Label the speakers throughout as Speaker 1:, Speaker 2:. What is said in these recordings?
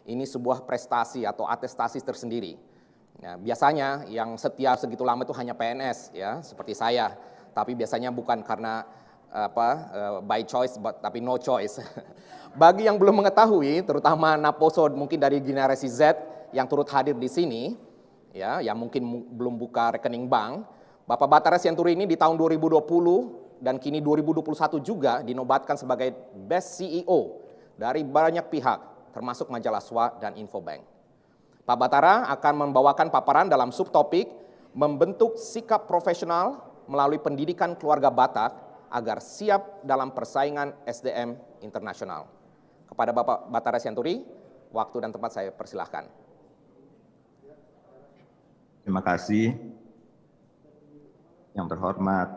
Speaker 1: ini sebuah prestasi atau atestasi tersendiri. Nah, biasanya yang setia segitu lama itu hanya PNS ya, seperti saya. Tapi biasanya bukan karena by choice, tapi no choice. Bagi yang belum mengetahui, terutama Naposo mungkin dari generasi Z yang turut hadir di sini, ya, yang mungkin belum buka rekening bank, Bapak Battara Sianturi ini di tahun 2020 dan kini 2021 juga dinobatkan sebagai Best CEO dari banyak pihak, termasuk majalah SWA dan Infobank. Pak Battara akan membawakan paparan dalam subtopik membentuk sikap profesional melalui pendidikan keluarga Batak agar siap dalam persaingan SDM internasional. Kepada Bapak Battara Sianturi, waktu dan tempat saya persilahkan.
Speaker 2: Terima kasih. Yang terhormat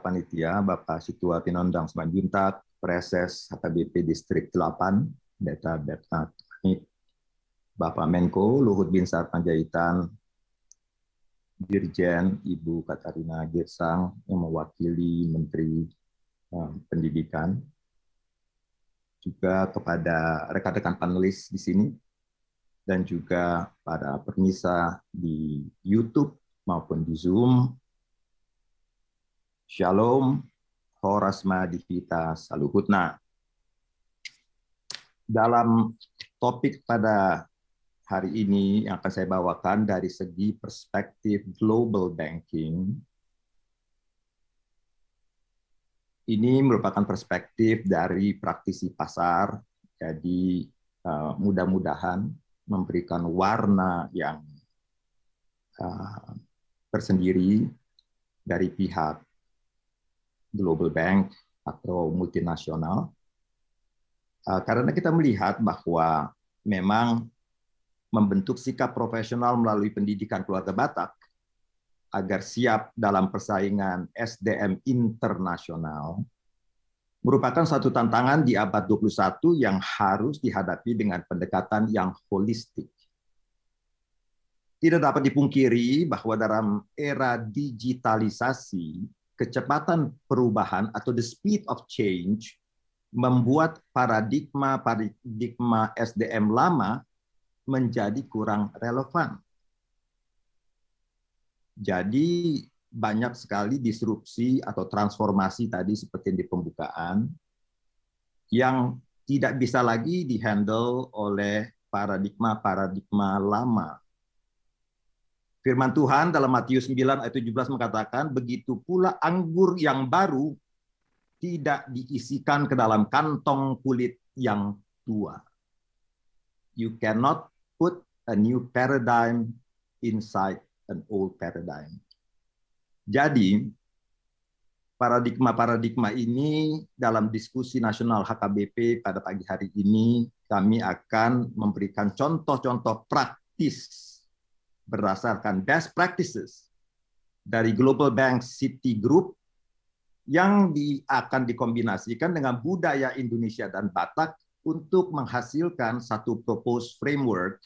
Speaker 2: Panitia, Bapak Situa Tinondang Simanjuntak, Preses HKBP Distrik 8, Data Bapak Menko Luhut Binsar Panjaitan, Dirjen Ibu Katarina Girsang yang mewakili Menteri Pendidikan, juga kepada rekan-rekan panelis di sini, dan juga para pemirsa di YouTube maupun di Zoom. Shalom, Horasma Divita Saluhutna. Dalam topik pada hari ini yang akan saya bawakan dari segi perspektif global banking, ini merupakan perspektif dari praktisi pasar, jadi mudah-mudahan memberikan warna yang tersendiri dari pihak global bank atau multinasional, karena kita melihat bahwa memang membentuk sikap profesional melalui pendidikan keluarga Batak agar siap dalam persaingan SDM internasional merupakan satu tantangan di abad 21 yang harus dihadapi dengan pendekatan yang holistik. Tidak dapat dipungkiri bahwa dalam era digitalisasi, kecepatan perubahan atau the speed of change membuat paradigma SDM lama menjadi kurang relevan. Jadi banyak sekali disrupsi atau transformasi tadi seperti di pembukaan yang tidak bisa lagi dihandle oleh paradigma lama. Firman Tuhan dalam Matius 9 ayat 17 mengatakan, begitu pula anggur yang baru tidak diisikan ke dalam kantong kulit yang tua. You cannot put a new paradigm inside an old paradigm. Jadi, paradigma ini dalam diskusi nasional HKBP pada pagi hari ini, kami akan memberikan contoh-contoh praktis berdasarkan best practices dari Global Bank Citigroup yang akan dikombinasikan dengan budaya Indonesia dan Batak untuk menghasilkan satu proposed framework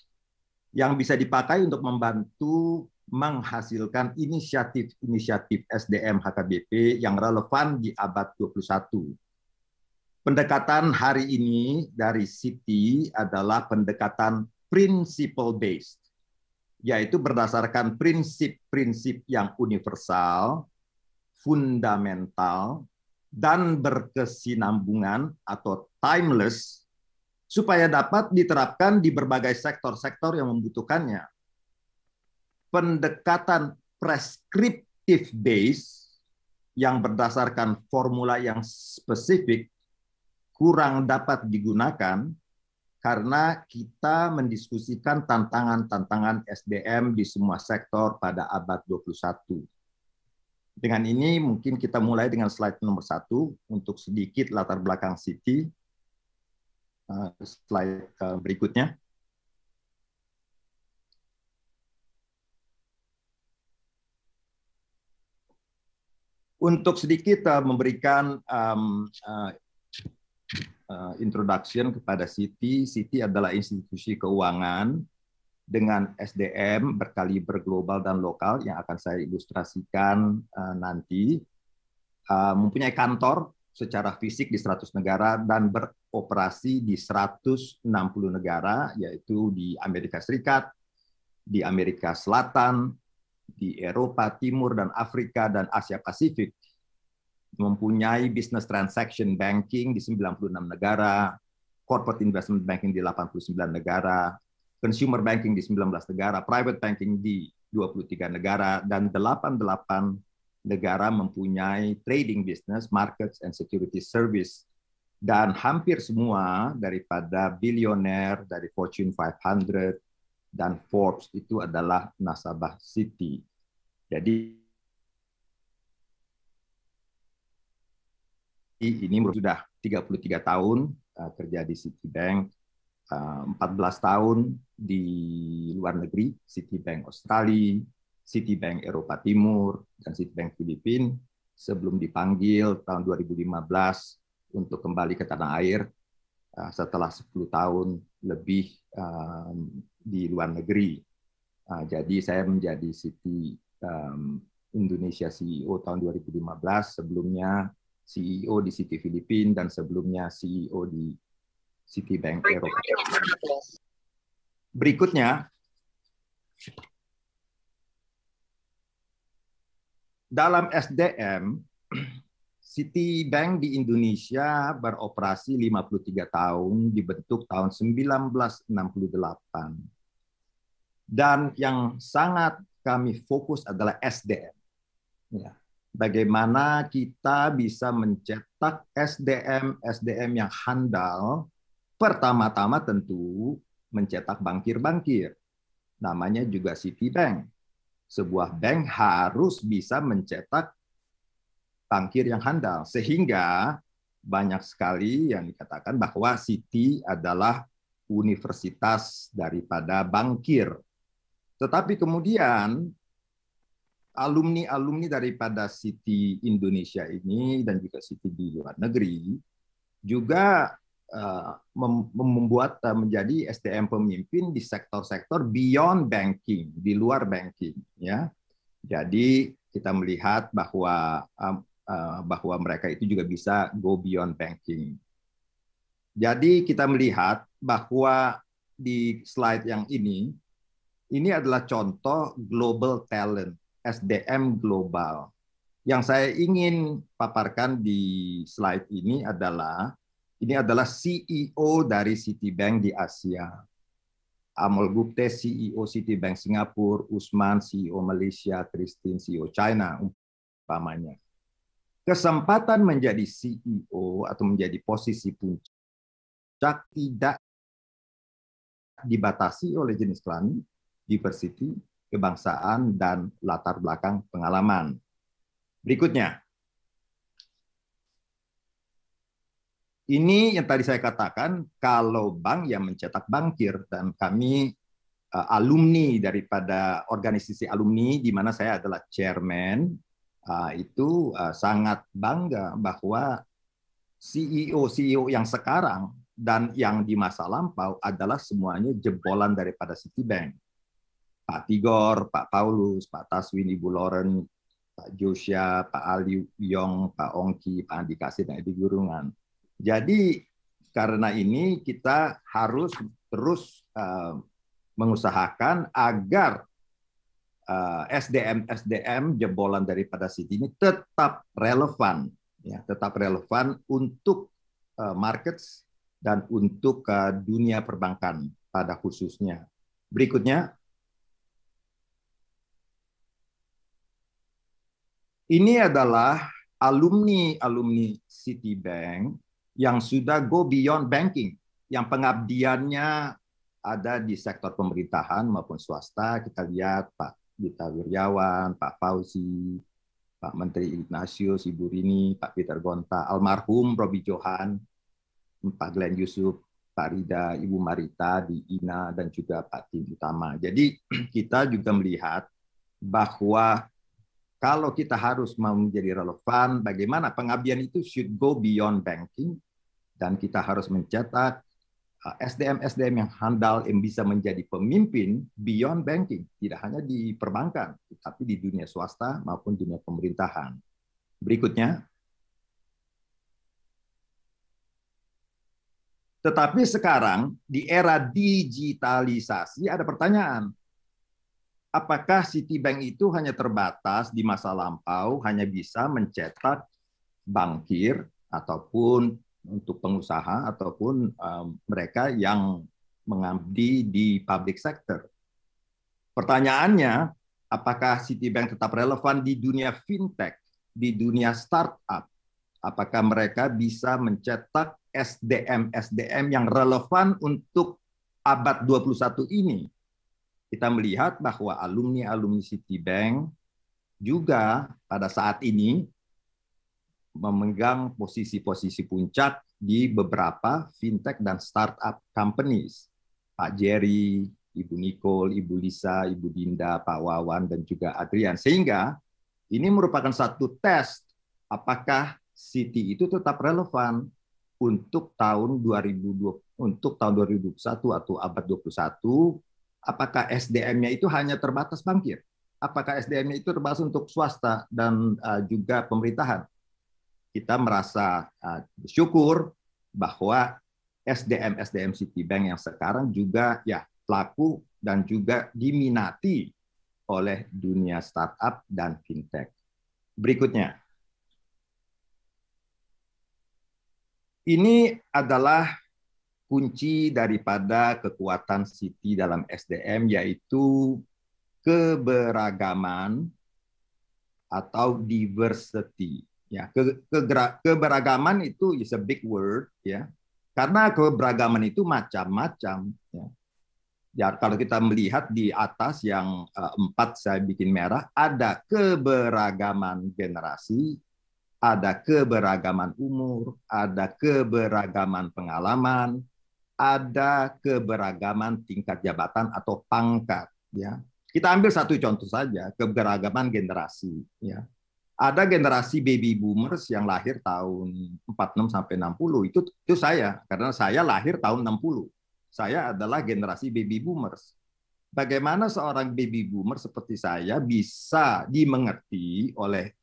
Speaker 2: yang bisa dipakai untuk membantu menghasilkan inisiatif SDM HKBP yang relevan di abad 21. Pendekatan hari ini dari Citi adalah pendekatan principle based, yaitu berdasarkan prinsip-prinsip yang universal, fundamental, dan berkesinambungan atau timeless, supaya dapat diterapkan di berbagai sektor-sektor yang membutuhkannya. Pendekatan prescriptive base yang berdasarkan formula yang spesifik kurang dapat digunakan karena kita mendiskusikan tantangan-tantangan SDM di semua sektor pada abad 21. Dengan ini mungkin kita mulai dengan slide nomor 1 untuk sedikit latar belakang Citi. Slide berikutnya. Untuk sedikit memberikan introduction kepada Citi. Citi adalah institusi keuangan dengan SDM berkaliber global dan lokal yang akan saya ilustrasikan nanti. Mempunyai kantor secara fisik di 100 negara dan beroperasi di 160 negara, yaitu di Amerika Serikat, di Amerika Selatan, di Eropa Timur dan Afrika dan Asia Pasifik. Mempunyai business transaction banking di 96 negara, corporate investment banking di 89 negara, consumer banking di 19 negara, private banking di 23 negara, dan 88 negara mempunyai trading business, markets, and security service. Dan hampir semua daripada bilioner dari Fortune 500 dan Forbes itu adalah nasabah Citi. Jadi ini sudah 33 tahun kerja di Citibank, 14 tahun di luar negeri, Citibank Australia, Citibank Eropa Timur, dan Citibank Filipina, sebelum dipanggil tahun 2015 untuk kembali ke tanah air setelah 10 tahun lebih di luar negeri. Jadi saya menjadi Citi Indonesia CEO tahun 2015, sebelumnya CEO di Citi Filipina, dan sebelumnya CEO di Citibank Eropa. Berikutnya, dalam SDM, Citibank di Indonesia beroperasi 53 tahun, dibentuk tahun 1968. Dan yang sangat kami fokus adalah SDM. Ya. Bagaimana kita bisa mencetak SDM yang handal, pertama-tama tentu mencetak bankir-bankir. Namanya juga Citibank. Sebuah bank harus bisa mencetak bankir yang handal. Sehingga banyak sekali yang dikatakan bahwa Citi adalah universitas daripada bankir. Tetapi kemudian alumni-alumni daripada Citi Indonesia ini dan juga Citi di luar negeri juga membuat menjadi SDM pemimpin di sektor-sektor beyond banking, di luar banking, ya. Jadi kita melihat bahwa mereka itu juga bisa go beyond banking. Jadi kita melihat bahwa di slide yang ini adalah contoh global talent, SDM global. Yang saya ingin paparkan di slide ini adalah CEO dari Citibank di Asia. Amol Gupte, CEO Citibank Singapura, Usman, CEO Malaysia, Christine, CEO China, umpamanya. Kesempatan menjadi CEO atau menjadi posisi puncak tidak dibatasi oleh jenis kelamin, diversity, kebangsaan, dan latar belakang pengalaman. Berikutnya. Ini yang tadi saya katakan, kalau bank yang mencetak bankir, dan kami alumni daripada organisasi alumni, di mana saya adalah chairman, itu sangat bangga bahwa CEO yang sekarang dan yang di masa lampau adalah semuanya jebolan daripada Citibank. Pak Tigor, Pak Paulus, Pak Taswin, Ibu Lauren, Pak Josia, Pak Ali Yong, Pak Ongki, Pak Andi Kasih, dan Edi Gurungan. Jadi karena ini kita harus terus mengusahakan agar SDM jebolan daripada Citi ini tetap relevan, ya, tetap relevan untuk markets dan untuk dunia perbankan pada khususnya. Berikutnya. Ini adalah alumni Citibank yang sudah go beyond banking, yang pengabdiannya ada di sektor pemerintahan maupun swasta. Kita lihat Pak Dita Wirjawan, Pak Fauzi, Pak Menteri Ignatius, Ibu Rini, Pak Peter Gonta, almarhum Robi Johan, Pak Glenn Yusuf, Pak Rida, Ibu Marita di INA, dan juga Pak Tim Utama. Jadi kita juga melihat bahwa kalau kita harus mau menjadi relevan, bagaimana pengabdian itu should go beyond banking, dan kita harus mencetak SDM yang handal yang bisa menjadi pemimpin beyond banking, tidak hanya di perbankan, tapi di dunia swasta maupun dunia pemerintahan. Berikutnya. Tetapi sekarang di era digitalisasi ada pertanyaan. Apakah Citibank itu hanya terbatas di masa lampau, hanya bisa mencetak bankir ataupun untuk pengusaha ataupun mereka yang mengabdi di public sector? Pertanyaannya, apakah Citibank tetap relevan di dunia fintech, di dunia startup? Apakah mereka bisa mencetak SDM yang relevan untuk abad 21 ini? Kita melihat bahwa alumni-alumni Citibank juga pada saat ini memegang posisi-posisi puncak di beberapa fintech dan startup companies. Pak Jerry, Ibu Nicole, Ibu Lisa, Ibu Dinda, Pak Wawan, dan juga Adrian. Sehingga ini merupakan satu tes apakah Citi itu tetap relevan untuk tahun 2020, untuk tahun 2021 atau abad 21. Apakah SDM-nya itu hanya terbatas bankir? Apakah SDM-nya itu terbatas untuk swasta dan juga pemerintahan? Kita merasa bersyukur bahwa SDM Citibank yang sekarang juga ya laku dan juga diminati oleh dunia startup dan fintech. Berikutnya. Ini adalah kunci daripada kekuatan Citi dalam SDM, yaitu keberagaman atau diversity. Ya, keberagaman itu is a big word, ya, karena keberagaman itu macam-macam. Ya. Ya, kalau kita melihat di atas yang 4 saya bikin merah, ada keberagaman generasi, ada keberagaman umur, ada keberagaman pengalaman, ada keberagaman tingkat jabatan atau pangkat. Ya, kita ambil satu contoh saja, keberagaman generasi. Ya, ada generasi baby boomers yang lahir tahun 46 sampai 60. Itu saya, karena saya lahir tahun 60. Saya adalah generasi baby boomers. Bagaimana seorang baby boomer seperti saya bisa dimengerti oleh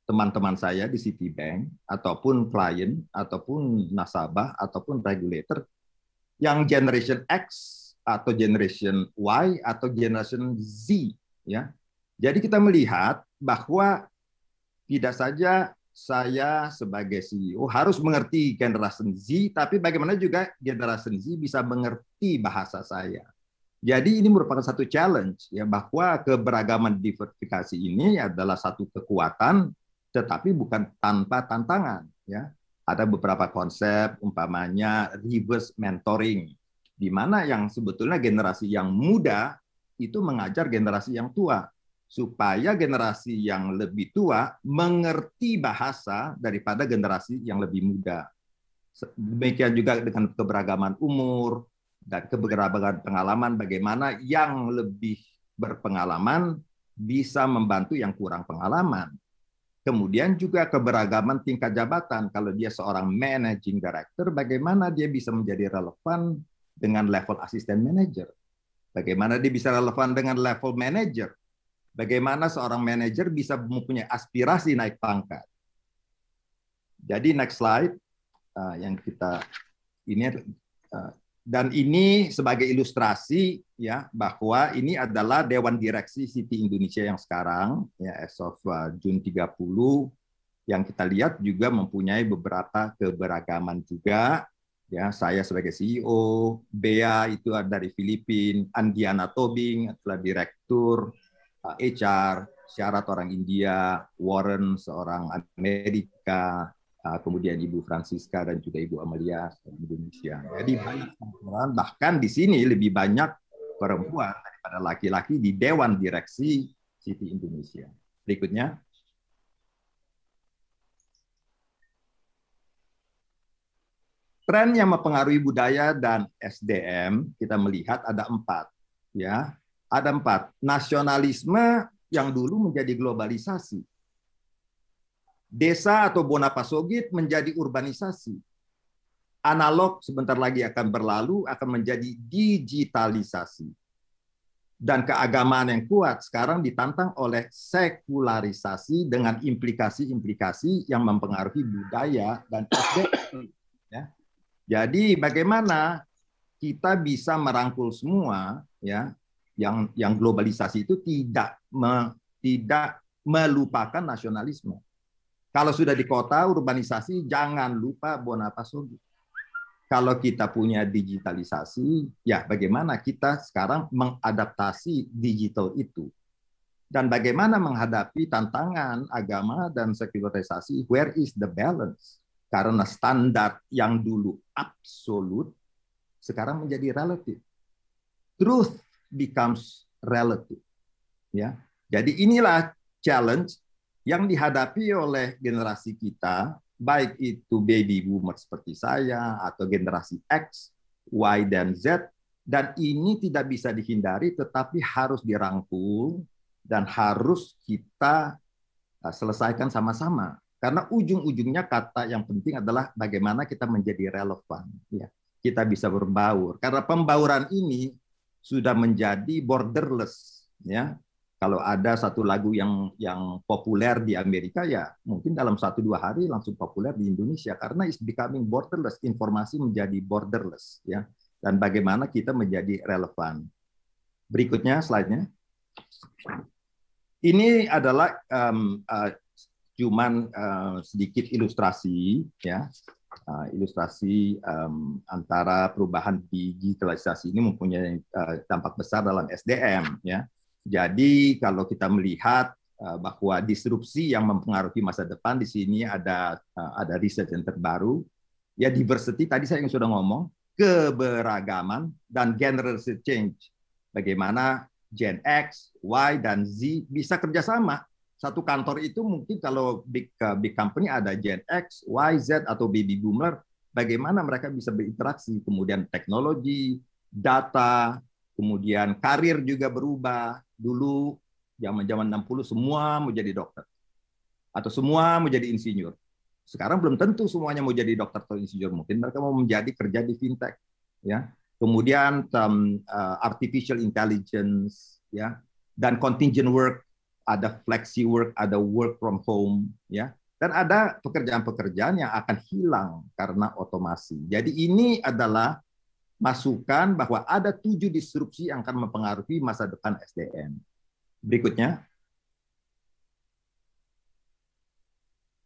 Speaker 2: teman-teman saya di Citibank, ataupun klien, ataupun nasabah, ataupun regulator, yang generation X, atau generation Y, atau generation Z. Ya. Jadi kita melihat bahwa tidak saja saya sebagai CEO harus mengerti generation Z, tapi bagaimana juga generation Z bisa mengerti bahasa saya. Jadi ini merupakan satu challenge, ya, bahwa keberagaman diversifikasi ini adalah satu kekuatan, tetapi bukan tanpa tantangan. Ya. Ada beberapa konsep, umpamanya reverse mentoring, di mana yang sebetulnya generasi yang muda itu mengajar generasi yang tua, supaya generasi yang lebih tua mengerti bahasa daripada generasi yang lebih muda. Demikian juga dengan keberagaman umur dan keberagaman pengalaman, bagaimana yang lebih berpengalaman bisa membantu yang kurang pengalaman. Kemudian juga keberagaman tingkat jabatan. Kalau dia seorang managing director, bagaimana dia bisa menjadi relevan dengan level asisten manager? Bagaimana dia bisa relevan dengan level manager? Bagaimana seorang manajer bisa mempunyai aspirasi naik pangkat? Jadi next slide yang kita ini dan ini sebagai ilustrasi, ya, bahwa ini adalah Dewan Direksi Citi Indonesia yang sekarang, ya, as of June 30, yang kita lihat juga mempunyai beberapa keberagaman juga. Ya, saya sebagai CEO, Bea itu dari Filipina, Andiana Tobing adalah Direktur HR, Syarat orang India, Warren seorang Amerika, kemudian Ibu Francisca dan juga Ibu Amalia dari Indonesia. Jadi banyak perempuan, bahkan di sini lebih banyak perempuan daripada laki-laki di Dewan Direksi Citi Indonesia. Berikutnya. Tren yang mempengaruhi budaya dan SDM kita melihat ada 4. Ya, ada 4. Nasionalisme yang dulu menjadi globalisasi. Desa atau Bonapasogit menjadi urbanisasi. Analog sebentar lagi akan berlalu, akan menjadi digitalisasi. Dan keagamaan yang kuat sekarang ditantang oleh sekularisasi dengan implikasi-implikasi yang mempengaruhi budaya dan SDM. Ya. Jadi bagaimana kita bisa merangkul semua, ya, yang globalisasi itu tidak melupakan nasionalisme. Kalau sudah di kota urbanisasi, jangan lupa Bonapasoggi. Kalau kita punya digitalisasi, ya bagaimana kita sekarang mengadaptasi digital itu. Dan bagaimana menghadapi tantangan agama dan sekularisasi, where is the balance? Karena standar yang dulu absolut, sekarang menjadi relatif. Truth becomes relative. Ya. Jadi inilah challenge yang dihadapi oleh generasi kita, baik itu baby boomer seperti saya, atau generasi X, Y, dan Z, dan ini tidak bisa dihindari, tetapi harus dirangkul, dan harus kita selesaikan sama-sama. Karena ujung-ujungnya kata yang penting adalah bagaimana kita menjadi relevan. Ya. Kita bisa berbaur. Karena pembauran ini sudah menjadi borderless. Ya. Kalau ada satu lagu yang populer di Amerika, ya mungkin dalam 1-2 hari langsung populer di Indonesia karena it's becoming borderless, informasi menjadi borderless, ya. Dan bagaimana kita menjadi relevan. Berikutnya slide-nya. Ini adalah cuman sedikit ilustrasi, ya. Ilustrasi antara perubahan digitalisasi ini mempunyai dampak besar dalam SDM, ya. Jadi kalau kita melihat bahwa disrupsi yang mempengaruhi masa depan, di sini ada riset yang terbaru, ya diversity tadi saya yang sudah ngomong, keberagaman dan generation change. Bagaimana Gen X, Y, dan Z bisa kerjasama. Satu kantor itu mungkin kalau big company ada Gen X, Y, Z, atau baby boomer, bagaimana mereka bisa berinteraksi, kemudian teknologi, data, kemudian karir juga berubah. Dulu zaman 60 semua mau jadi dokter atau semua mau jadi insinyur. Sekarang belum tentu semuanya mau jadi dokter atau insinyur, mungkin mereka mau menjadi kerja di fintech, ya. Kemudian artificial intelligence, ya, dan contingent work, ada flexi work, ada work from home, ya. Dan ada pekerjaan-pekerjaan yang akan hilang karena otomasi. Jadi ini adalah masukan bahwa ada 7 disrupsi yang akan mempengaruhi masa depan SDM. Berikutnya.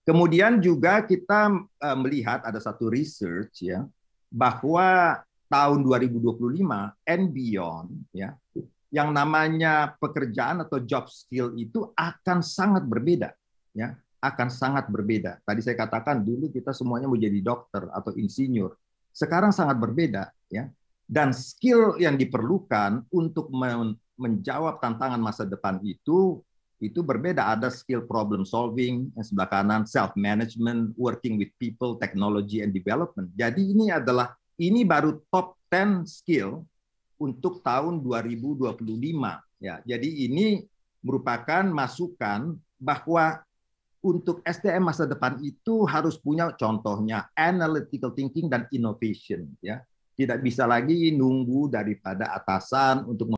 Speaker 2: Kemudian juga kita melihat ada satu research, ya, bahwa tahun 2025 and beyond, ya, yang namanya pekerjaan atau job skill itu akan sangat berbeda, ya, akan sangat berbeda. Tadi saya katakan dulu kita semuanya mau jadi dokter atau insinyur. Sekarang sangat berbeda, ya. Dan skill yang diperlukan untuk menjawab tantangan masa depan itu berbeda. Ada skill problem solving, yang sebelah kanan self management, working with people, technology and development. Jadi ini baru top 10 skill untuk tahun 2025, ya. Jadi ini merupakan masukan bahwa untuk SDM masa depan itu harus punya contohnya analytical thinking dan innovation, ya. Tidak bisa lagi nunggu daripada atasan untuk